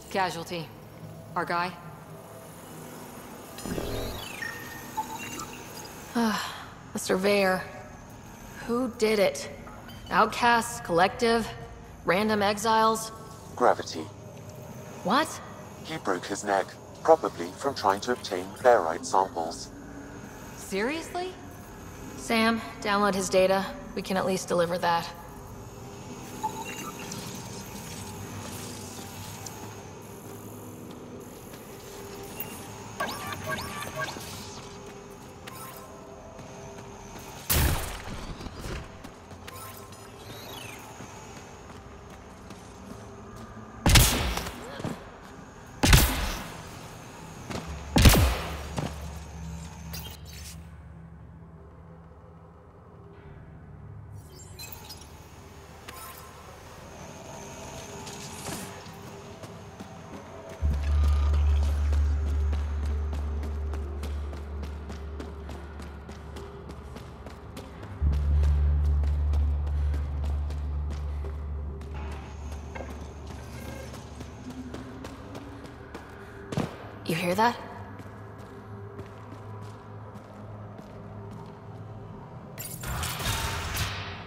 Casualty. Our guy? The surveyor. Who did it? Outcasts, collective, random exiles? Gravity. What? He broke his neck, probably from trying to obtain flarite samples. Seriously? Sam, download his data. We can at least deliver that. You hear that?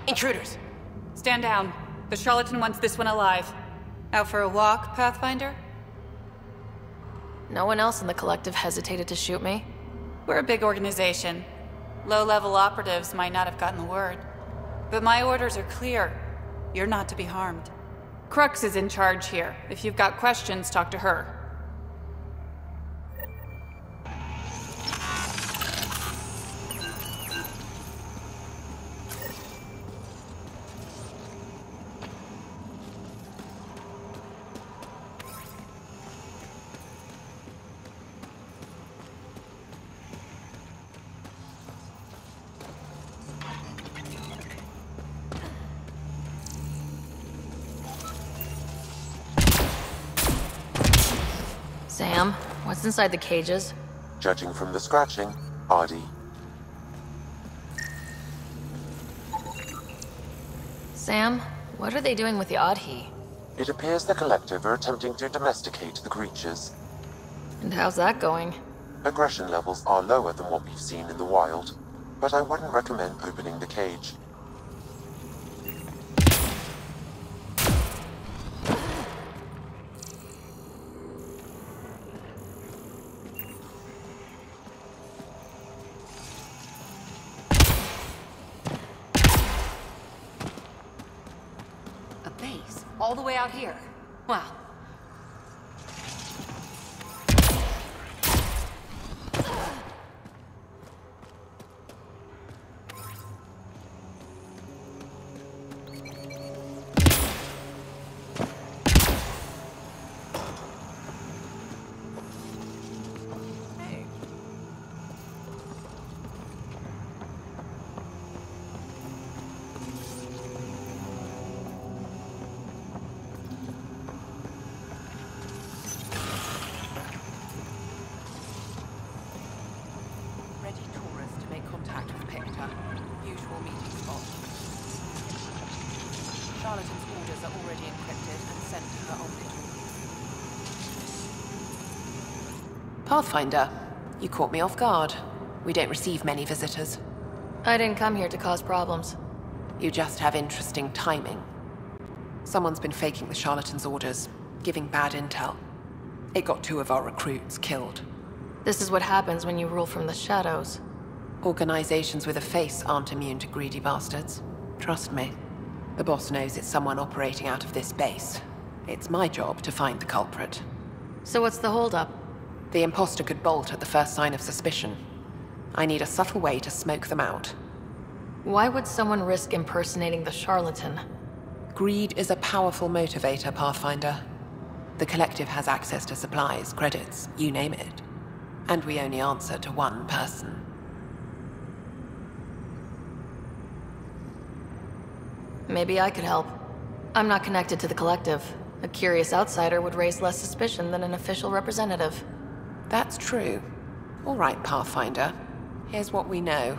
Intruders! Stand down. The charlatan wants this one alive. Out for a walk, Pathfinder? No one else in the collective hesitated to shoot me. We're a big organization. Low-level operatives might not have gotten the word. But my orders are clear. You're not to be harmed. Crux is in charge here. If you've got questions, talk to her. Sam, what's inside the cages? Judging from the scratching, hardy. Sam, what are they doing with the Adhi? It appears the collective are attempting to domesticate the creatures. And how's that going? Aggression levels are lower than what we've seen in the wild, but I wouldn't recommend opening the cage. All the way out here. Wow. Charlatan's orders are already encrypted and sent to her orbital. Pathfinder, you caught me off guard. We don't receive many visitors. I didn't come here to cause problems. You just have interesting timing. Someone's been faking the Charlatan's orders, giving bad intel. It got 2 of our recruits killed. This is what happens when you rule from the shadows. Organizations with a face aren't immune to greedy bastards. Trust me. The boss knows it's someone operating out of this base. It's my job to find the culprit. So what's the holdup? The imposter could bolt at the first sign of suspicion. I need a subtle way to smoke them out. Why would someone risk impersonating the charlatan? Greed is a powerful motivator, Pathfinder. The collective has access to supplies, credits, you name it. And we only answer to one person. Maybe I could help. I'm not connected to the collective. A curious outsider would raise less suspicion than an official representative. That's true. All right, Pathfinder. Here's what we know.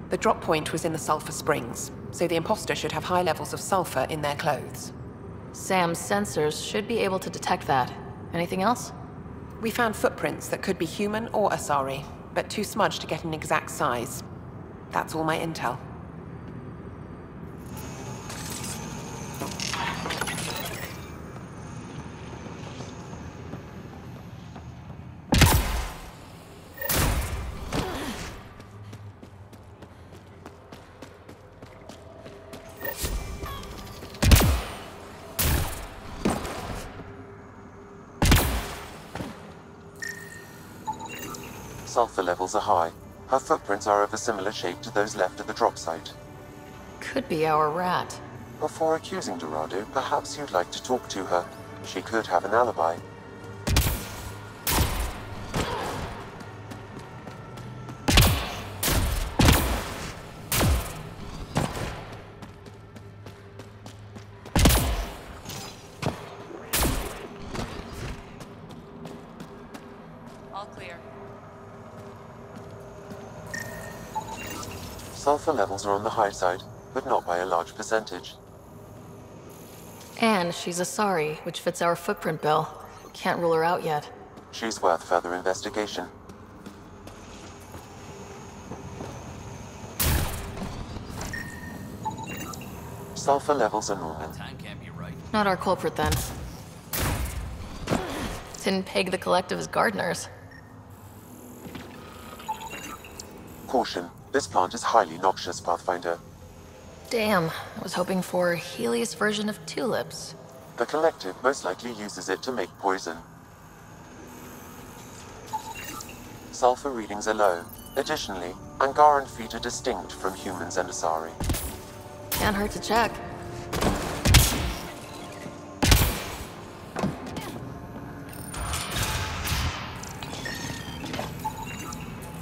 The drop point was in the sulfur springs, so the imposter should have high levels of sulfur in their clothes. Sam's sensors should be able to detect that. Anything else? We found footprints that could be human or Asari, but too smudged to get an exact size. That's all my intel. Sulfur levels are high. Her footprints are of a similar shape to those left at the drop site. Could be our rat. Before accusing Dorado, perhaps you'd like to talk to her. She could have an alibi. All clear. Sulfur levels are on the high side, but not by a large percentage. And she's Asari, which fits our footprint bill. Can't rule her out yet. She's worth further investigation. Sulfur levels are normal. Time can't be right. Not our culprit, then. Didn't peg the collective as gardeners. Caution, this plant is highly noxious, Pathfinder. Damn, I was hoping for a Helios version of tulips. The collective most likely uses it to make poison. Sulfur readings are low. Additionally, Angaran feet are distinct from humans and Asari. Can't hurt to check.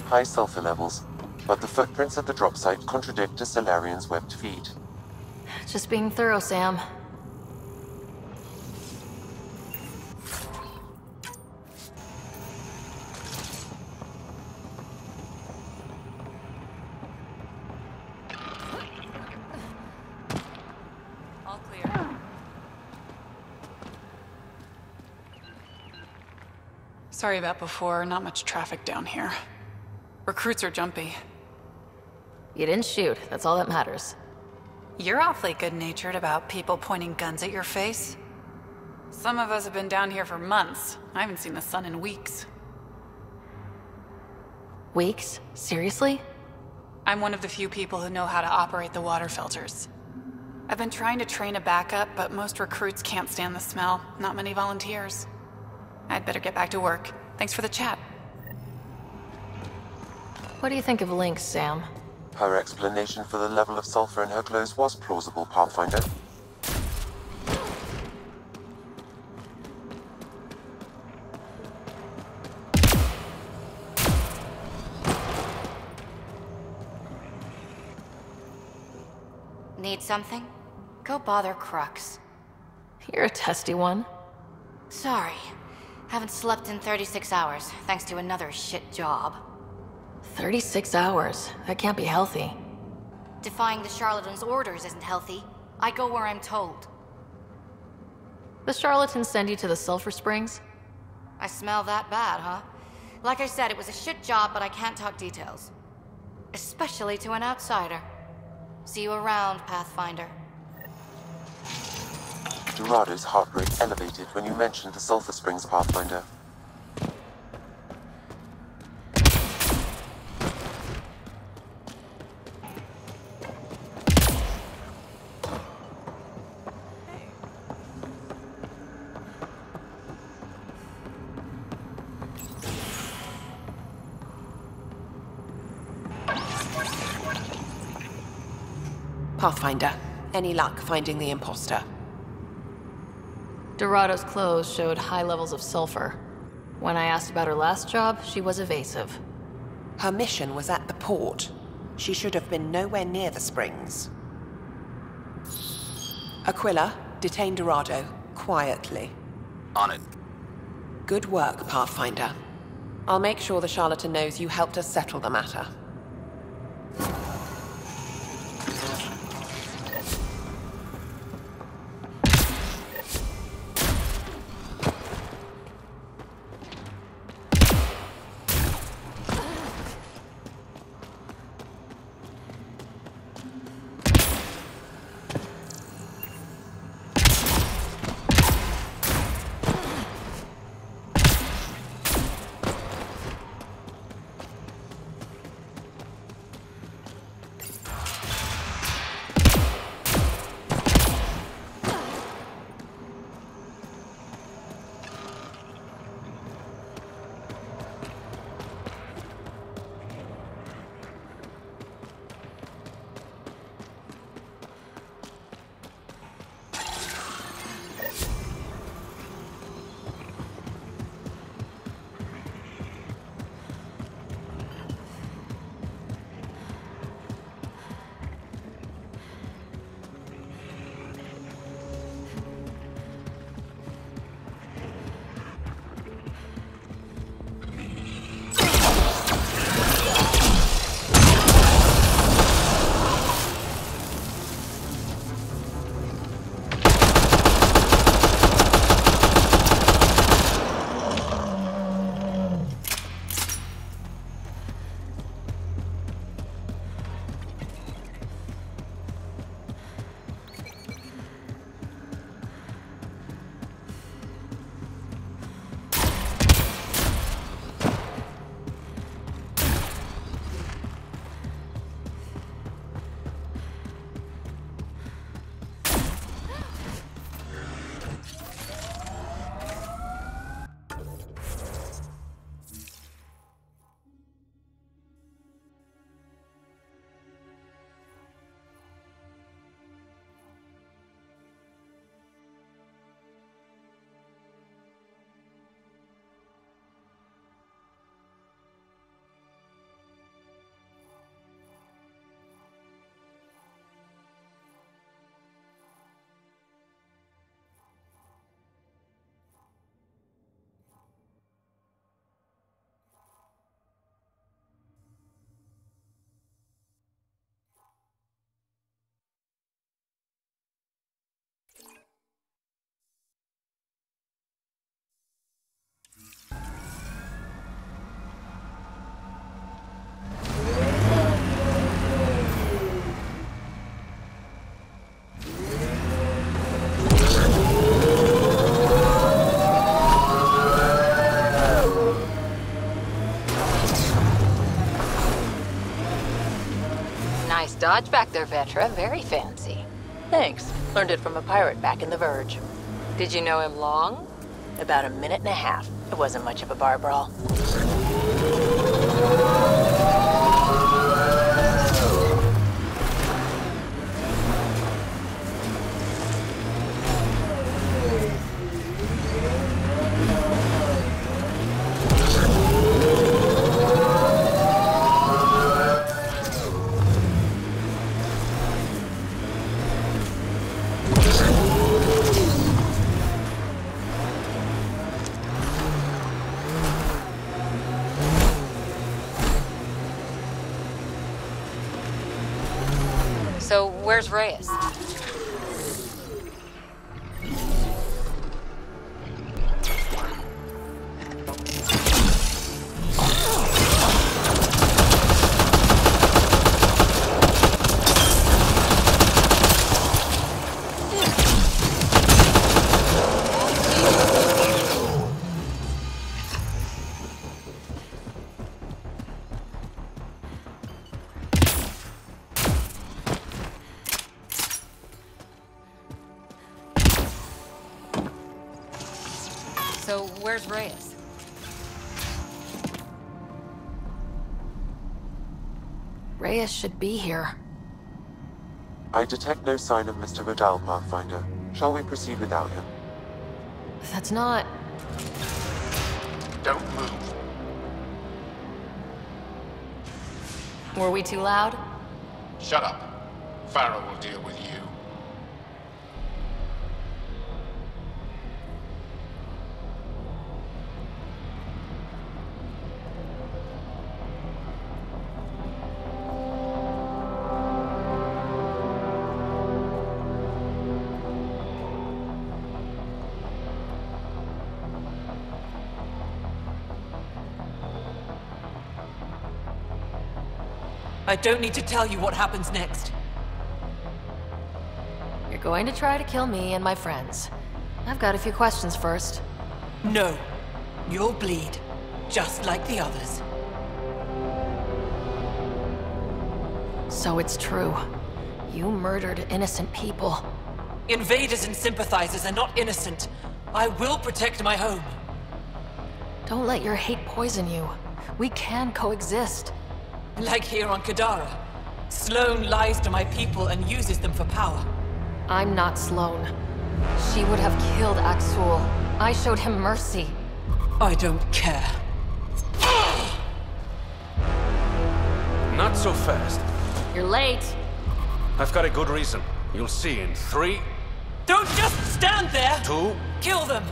High sulfur levels, but the footprints at the drop site contradict a Solarian's webbed feet. Just being thorough, Sam. All clear. Sorry about before, not much traffic down here. Recruits are jumpy. You didn't shoot, that's all that matters. You're awfully good-natured about people pointing guns at your face. Some of us have been down here for months. I haven't seen the sun in weeks. Weeks? Seriously? I'm one of the few people who know how to operate the water filters. I've been trying to train a backup, but most recruits can't stand the smell. Not many volunteers. I'd better get back to work. Thanks for the chat. What do you think of Lynx, Sam? Her explanation for the level of sulfur in her clothes was plausible, Pathfinder. Need something? Go bother Crux. You're a testy one. Sorry. Haven't slept in 36 hours, thanks to another shit job. 36 hours. That can't be healthy. Defying the charlatan's orders isn't healthy. I go where I'm told. The charlatans send you to the sulfur springs? I smell that bad, huh? Like I said, it was a shit job, but I can't talk details. Especially to an outsider. See you around, Pathfinder. Dorado's heart rate elevated when you mentioned the sulfur springs, Pathfinder. Pathfinder, any luck finding the imposter? Dorado's clothes showed high levels of sulfur. When I asked about her last job, she was evasive. Her mission was at the port. She should have been nowhere near the springs. Aquila, detain Dorado, quietly. On it. Good work, Pathfinder. I'll make sure the charlatan knows you helped us settle the matter. Top-notch back there, Vetra. Very fancy. Thanks. Learned it from a pirate back in the Verge. Did you know him long? About a minute and a half. It wasn't much of a bar brawl. So, where's Reyes? So, where's Reyes? Reyes should be here. I detect no sign of Mr. Vidal, Pathfinder. Shall we proceed without him? That's not... Don't move. Were we too loud? Shut up. Farrow will deal with you. I don't need to tell you what happens next. You're going to try to kill me and my friends. I've got a few questions first. No. You'll bleed. Just like the others. So it's true. You murdered innocent people. Invaders and sympathizers are not innocent. I will protect my home. Don't let your hate poison you. We can coexist. Like here on Kadara. Sloane lies to my people and uses them for power. I'm not Sloane. She would have killed Axul. I showed him mercy. I don't care. Not so fast. You're late. I've got a good reason. You'll see in 3... Don't just stand there! 2... Kill them!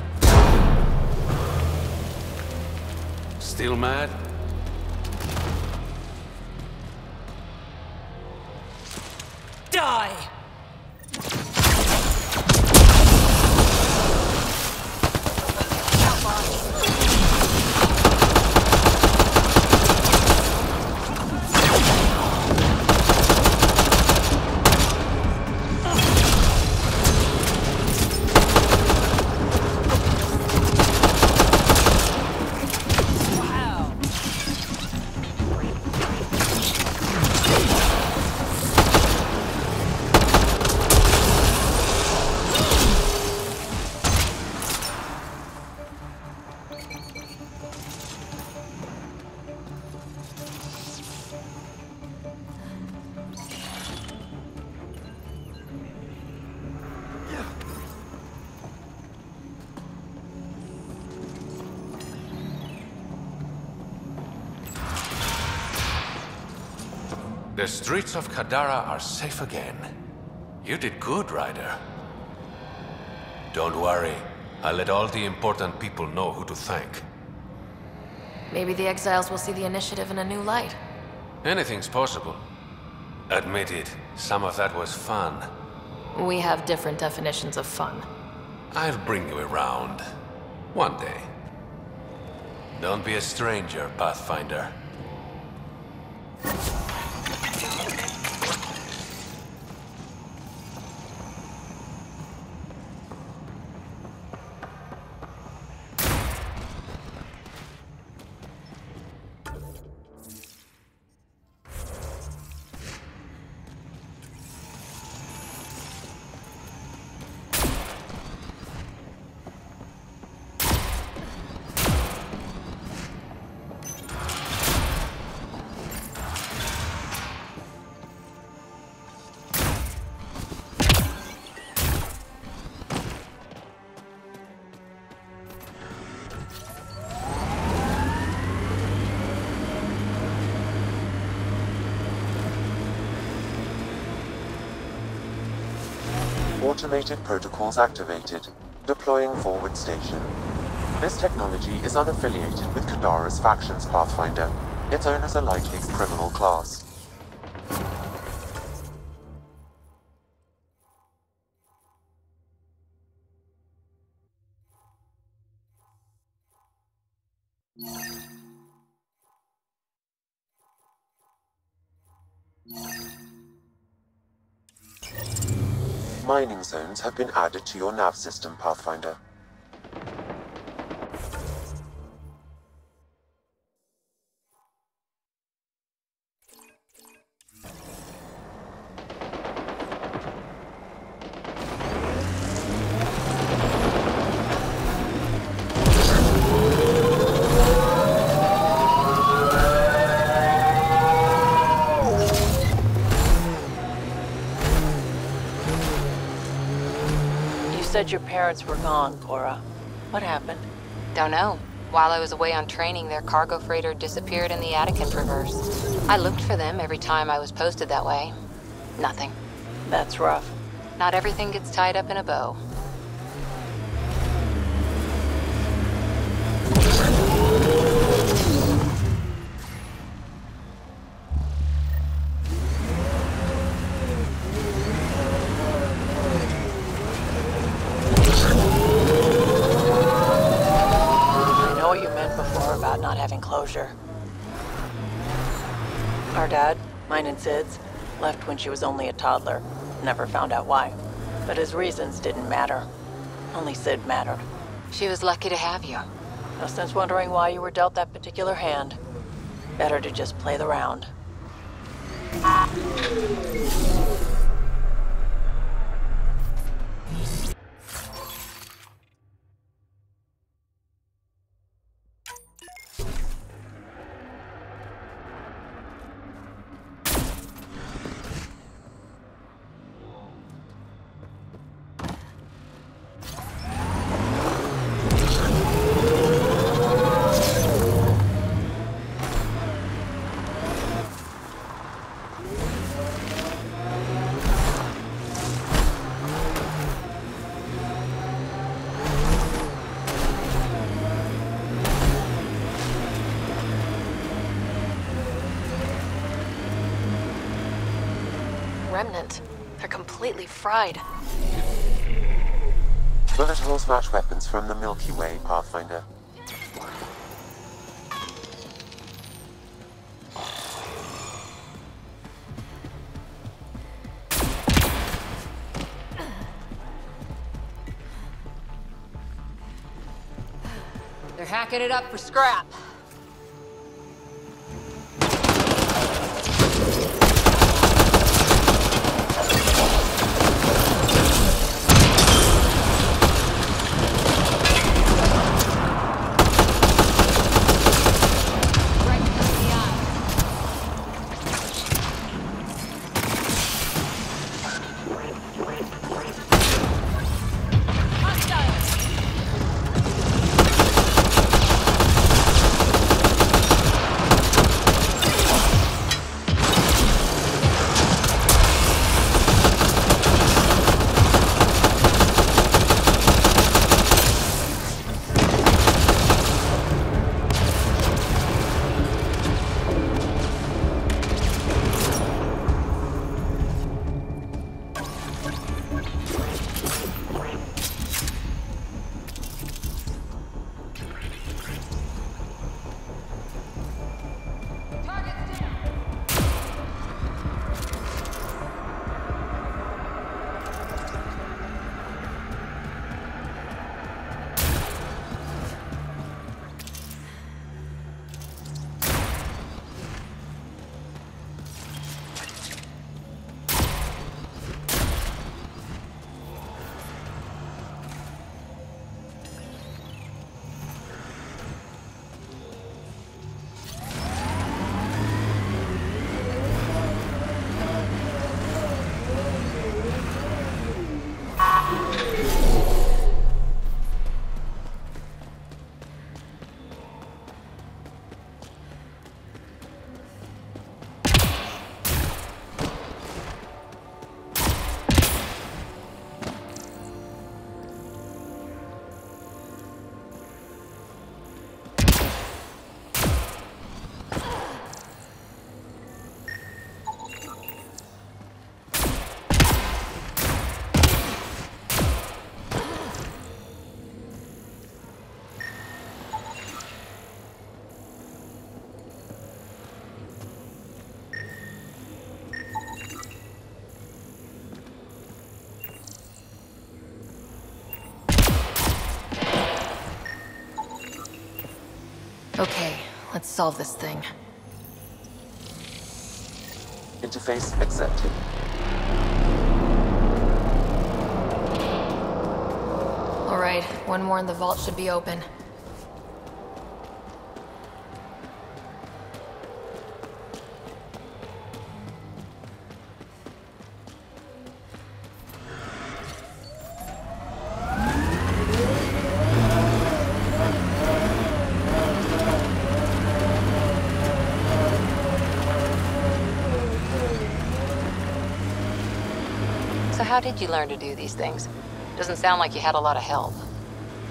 Still mad? Die! The streets of Kadara are safe again. You did good, Ryder. Don't worry. I'll let all the important people know who to thank. Maybe the exiles will see the initiative in a new light. Anything's possible. Admit it, some of that was fun. We have different definitions of fun. I'll bring you around. One day. Don't be a stranger, Pathfinder. Automated protocols activated. Deploying forward station. This technology is unaffiliated with Kadara's factions, Pathfinder. Its owners are likely criminal class. Mining zones have been added to your nav system, Pathfinder. You said your parents were gone, Cora. What happened? Don't know. While I was away on training, their cargo freighter disappeared in the Attican Traverse. I looked for them every time I was posted that way. Nothing. That's rough. Not everything gets tied up in a bow. Not having closure. Our dad, mine and Sid's, left when she was only a toddler. Never found out why. But his reasons didn't matter. Only Sid mattered. She was lucky to have you. No sense wondering why you were dealt that particular hand. Better to just play the round. Remnant. They're completely fried. Bullet holes match weapons from the Milky Way, Pathfinder. They're hacking it up for scrap. Okay, let's solve this thing. Interface accepted. Alright, one more and the vault should be open. So how did you learn to do these things? Doesn't sound like you had a lot of help.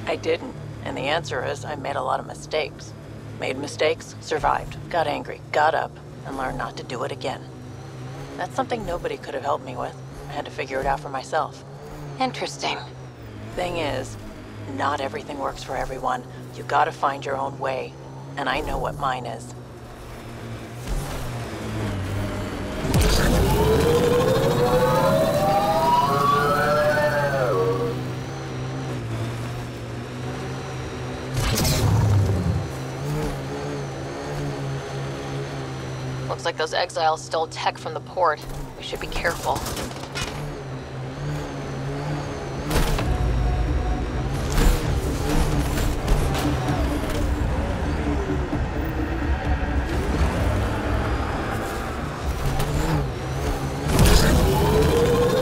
I didn't, and the answer is I made a lot of mistakes. Made mistakes, survived, got angry, got up, and learned not to do it again. That's something nobody could have helped me with. I had to figure it out for myself. Interesting. Thing is, not everything works for everyone. You gotta find your own way, and I know what mine is. Looks like those exiles stole tech from the port. We should be careful.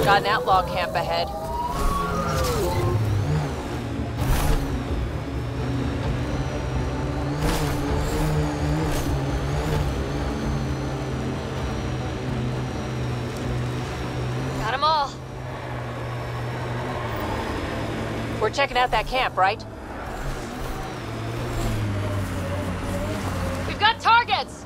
Got an outlaw camp ahead. Got 'em all. We're checking out that camp, right? We've got targets!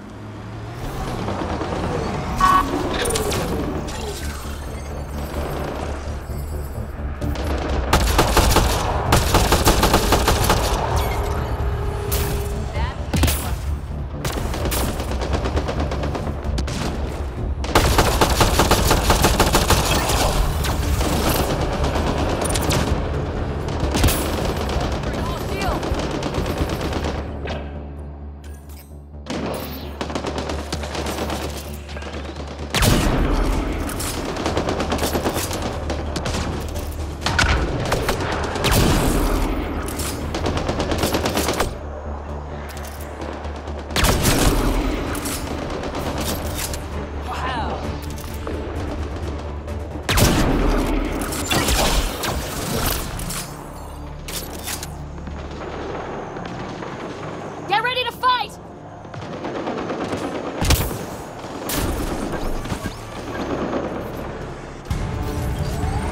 Get ready to fight!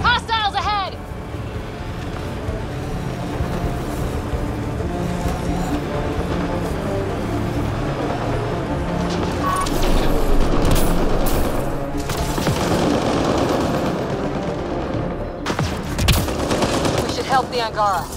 Hostiles ahead! We should help the Angara.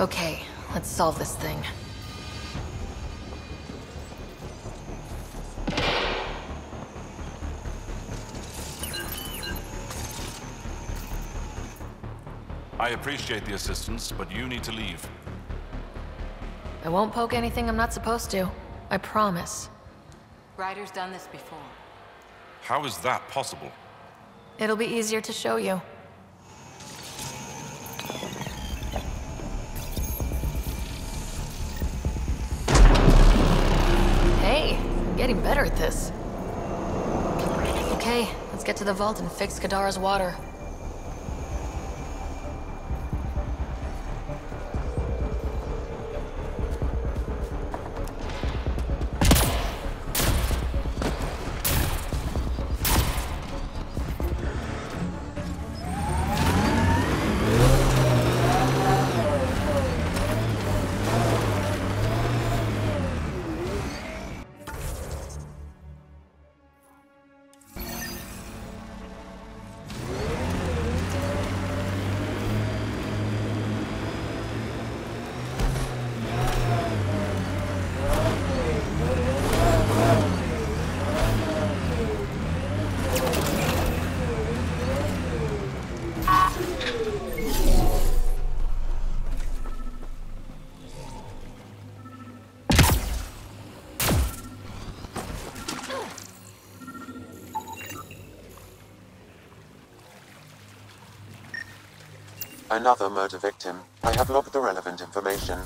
Okay, let's solve this thing. I appreciate the assistance, but you need to leave. I won't poke anything I'm not supposed to. I promise. Ryder's done this before. How is that possible? It'll be easier to show you. Hey, I'm getting better at this. Okay, let's get to the vault and fix Kadara's water. Another murder victim. I have logged the relevant information.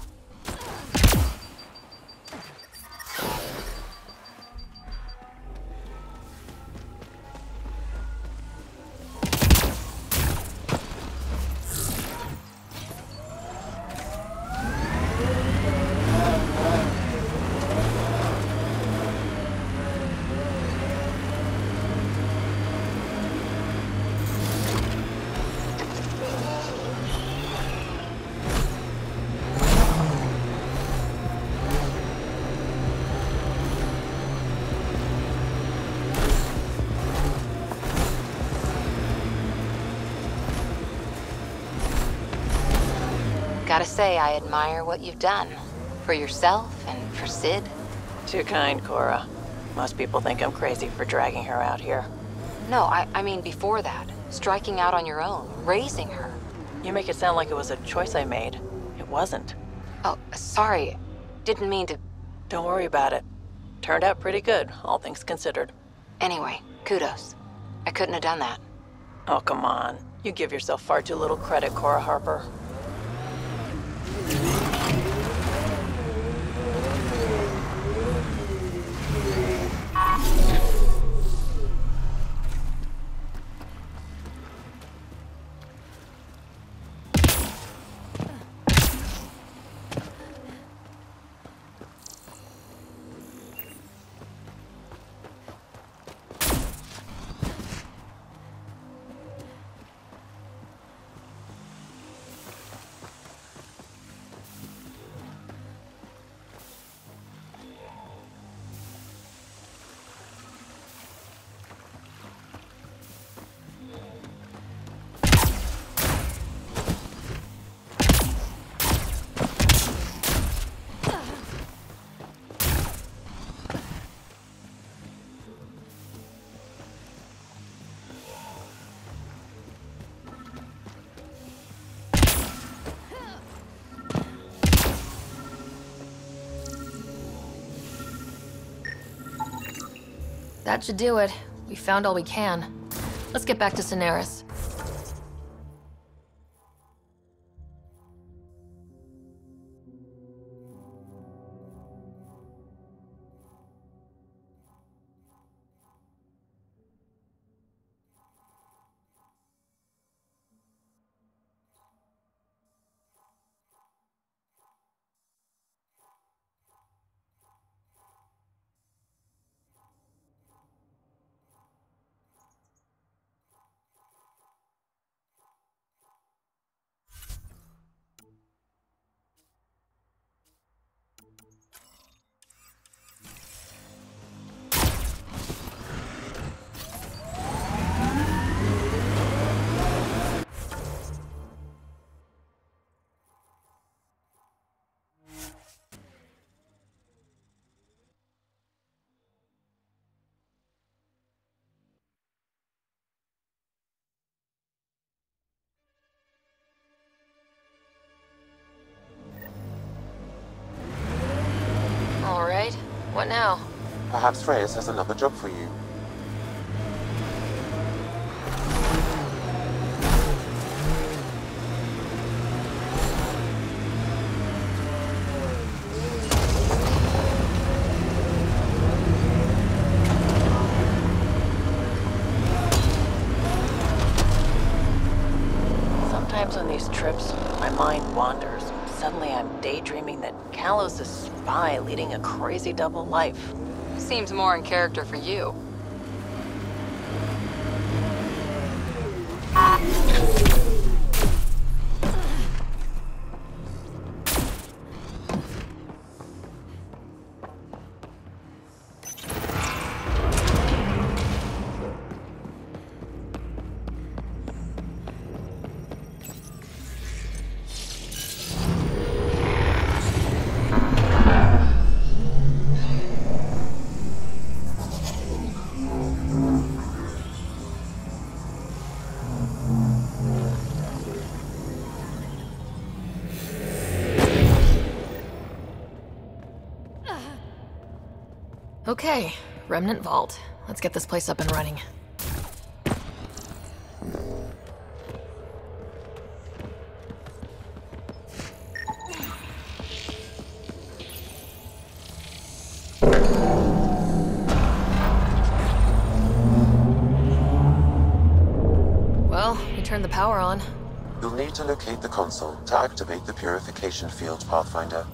Gotta say, I admire what you've done. For yourself and for Sid. Too kind, Cora. Most people think I'm crazy for dragging her out here. No, I mean before that. Striking out on your own. Raising her. You make it sound like it was a choice I made. It wasn't. Oh, sorry. Didn't mean to... Don't worry about it. Turned out pretty good, all things considered. Anyway, kudos. I couldn't have done that. Oh, come on. You give yourself far too little credit, Cora Harper. That should do it. We found all we can. Let's get back to Sonaris. What now? Perhaps Reyes has another job for you. Sometimes on these trips, my mind wanders. Suddenly I'm daydreaming that Callow's a spy leading a crazy double life. Seems more in character for you. Okay, Remnant Vault. Let's get this place up and running. Well, we turned the power on. You'll need to locate the console to activate the purification field, Pathfinder.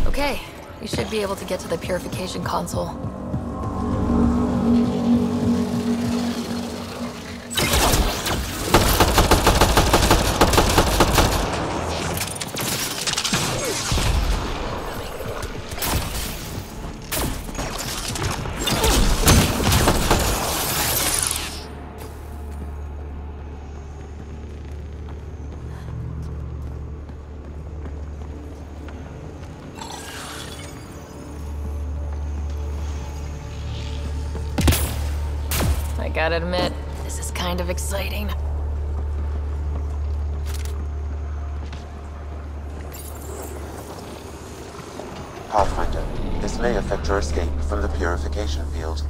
Okay, we should be able to get to the purification console. I gotta admit, this is kind of exciting. Pathfinder, this may affect your escape from the purification field.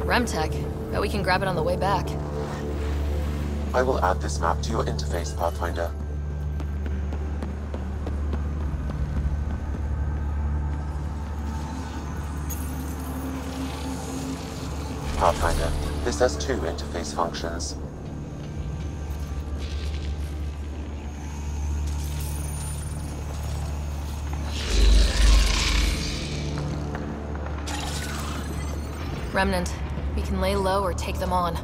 Remtech. Bet we can grab it on the way back. I will add this map to your interface, Pathfinder. Pathfinder, this has two interface functions. Remnant, we can lay low or take them on.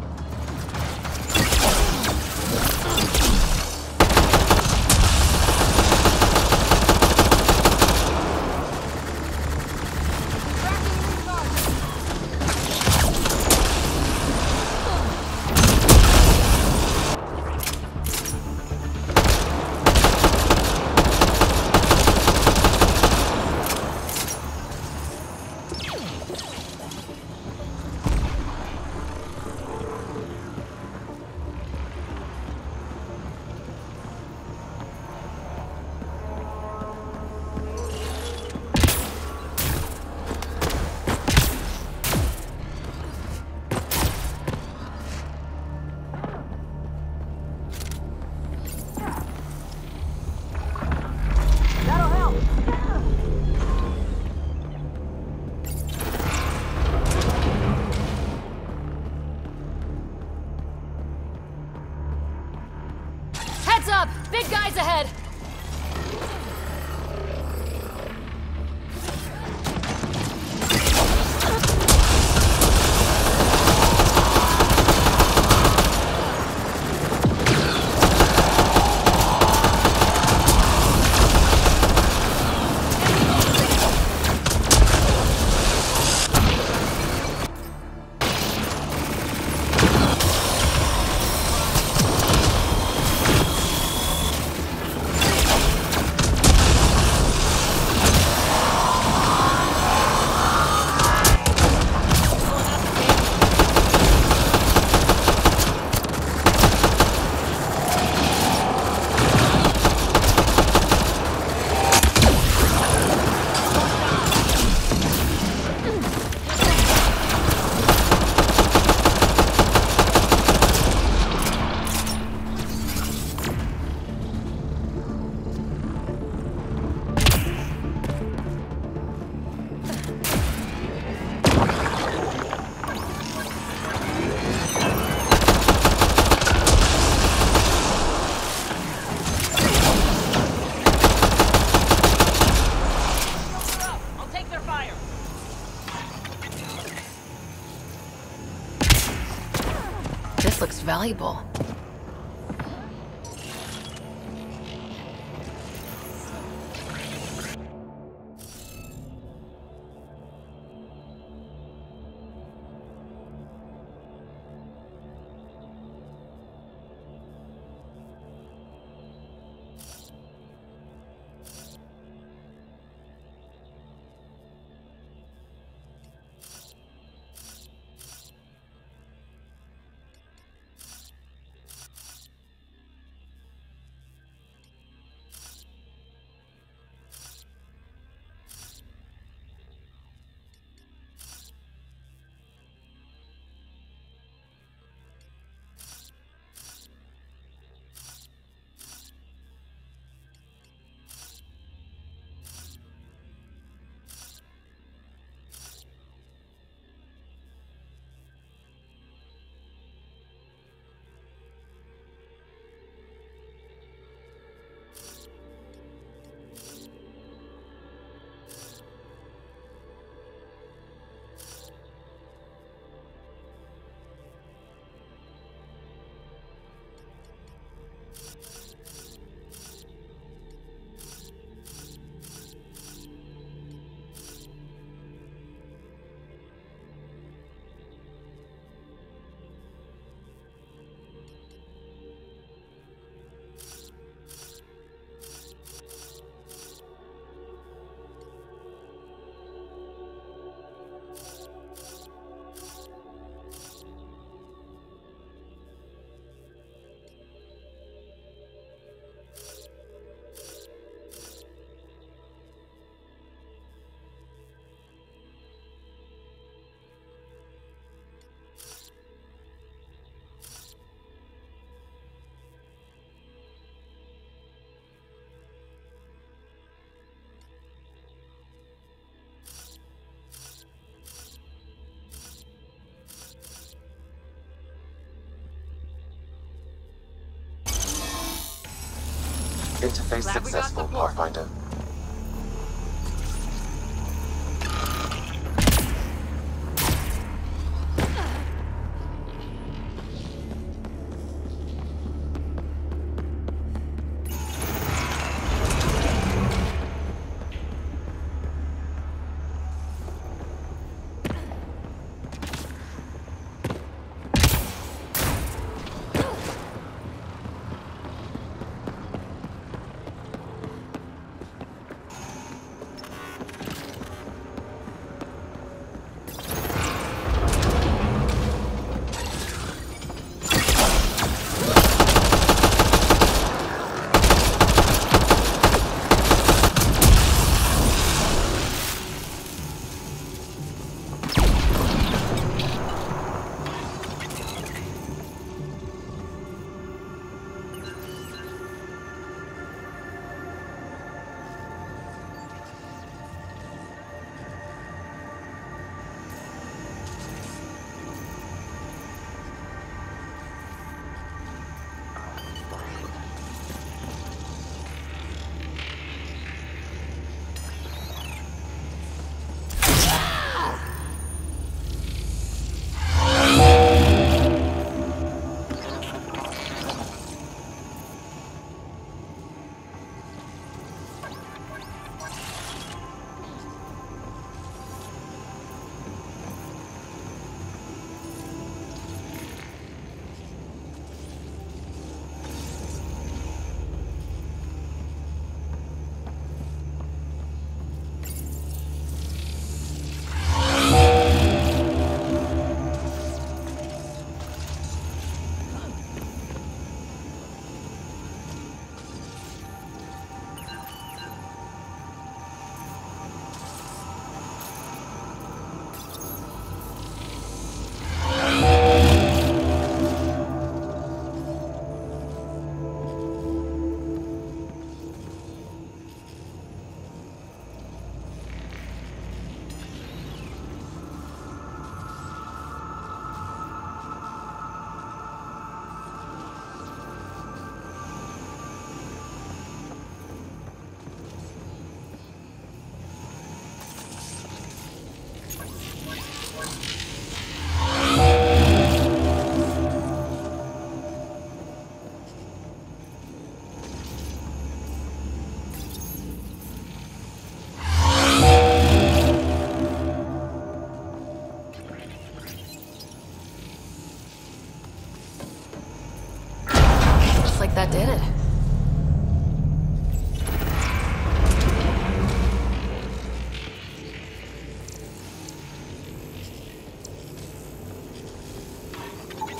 Heads up! Big guys ahead! This looks valuable. Interface successful, Pathfinder.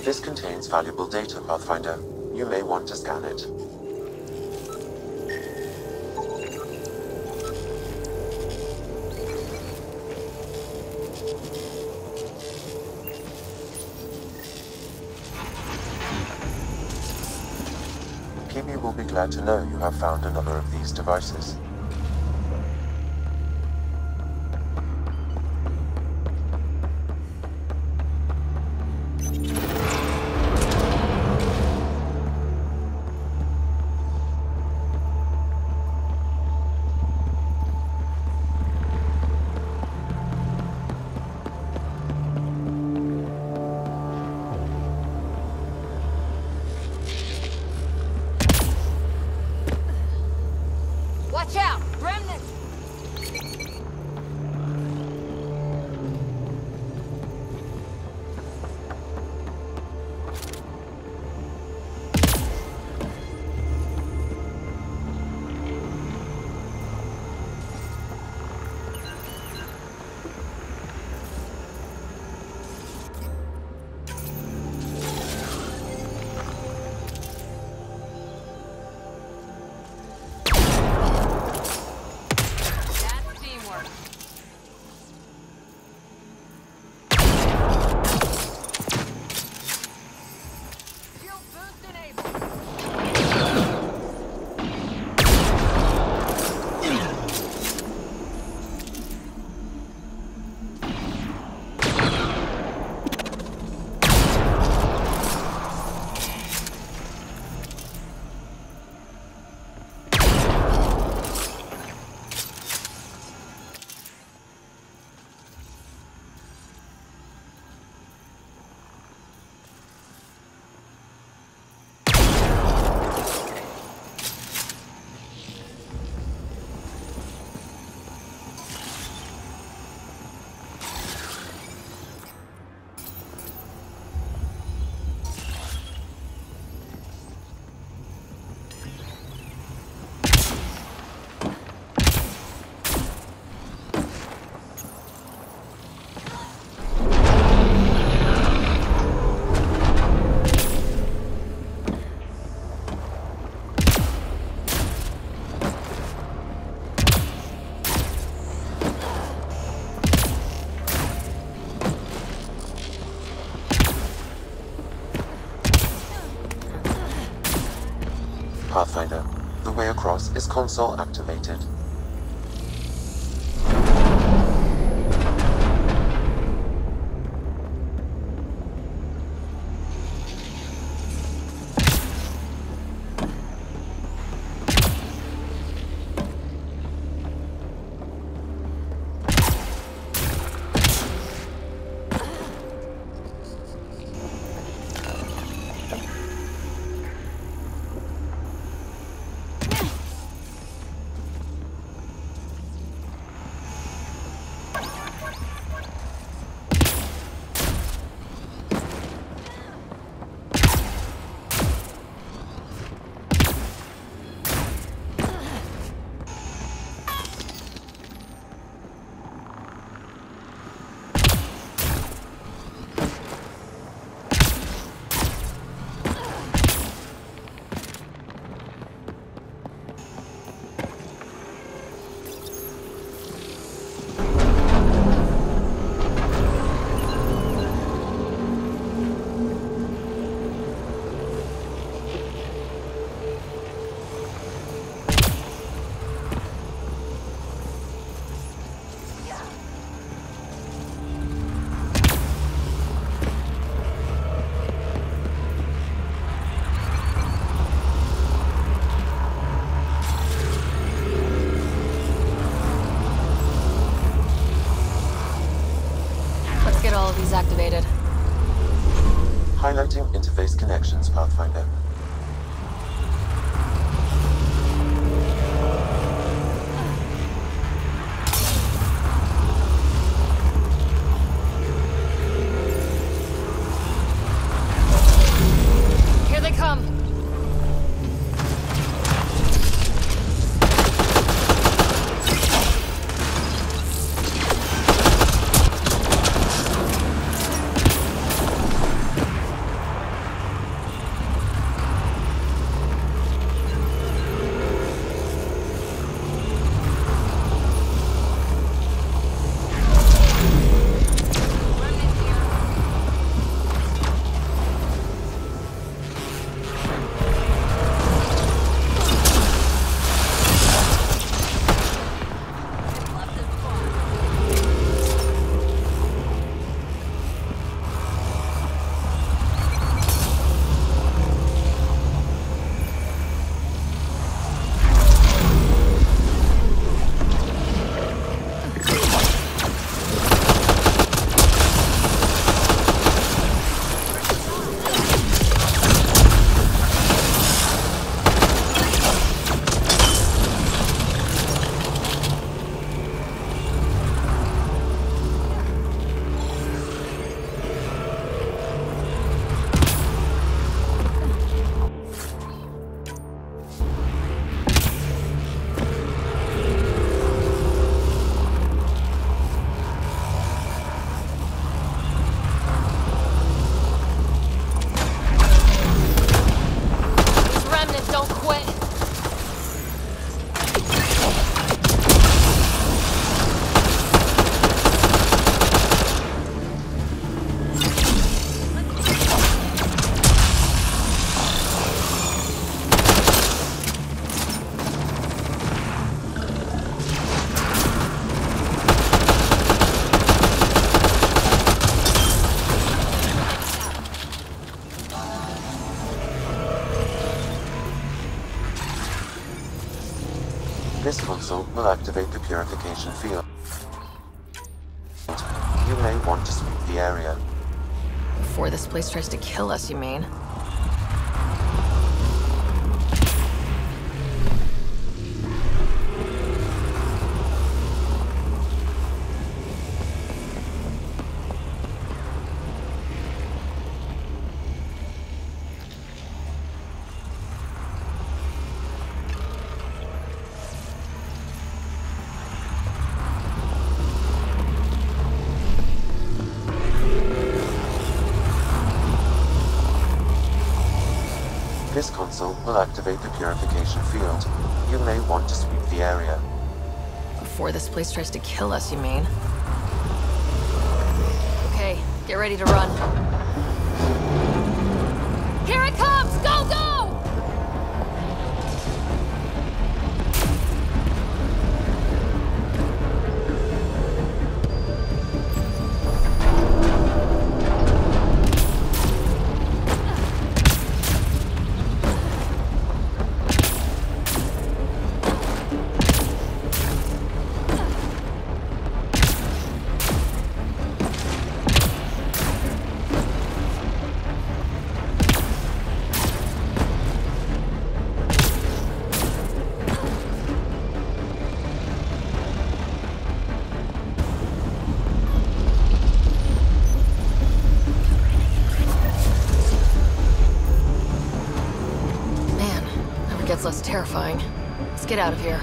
This contains valuable data, Pathfinder. You may want to scan it. Kiwi will be glad to know you have found another of these devices. Watch out! Remnant! Pathfinder, the way across is console activated. Get all of these activated. Highlighting interface connections, Pathfinder. Here they come. will activate the purification field. You may want to sweep the area. Before this place tries to kill us, you mean? This console will activate the purification field. You may want to sweep the area. Before this place tries to kill us, you mean? Okay, get ready to run. Here it comes! Go, go! Gets less terrifying. Let's get out of here.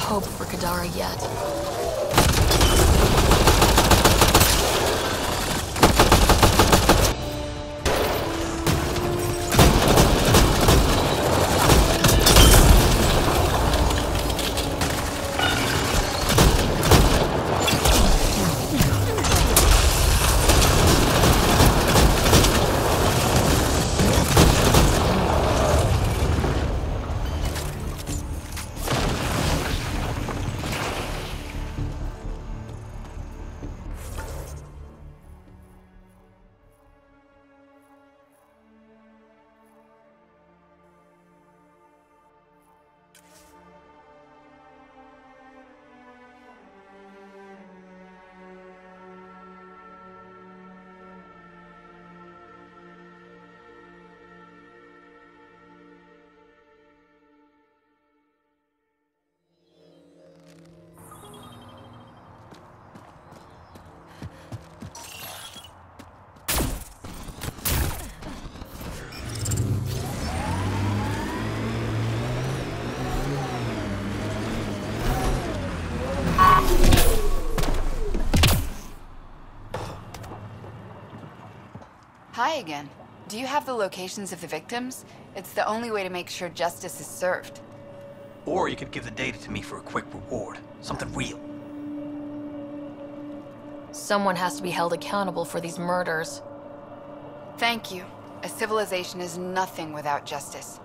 Hope for Kadara yet. Hi again. Do you have the locations of the victims? It's the only way to make sure justice is served. Or you could give the data to me for a quick reward. Something real. Someone has to be held accountable for these murders. Thank you. A civilization is nothing without justice.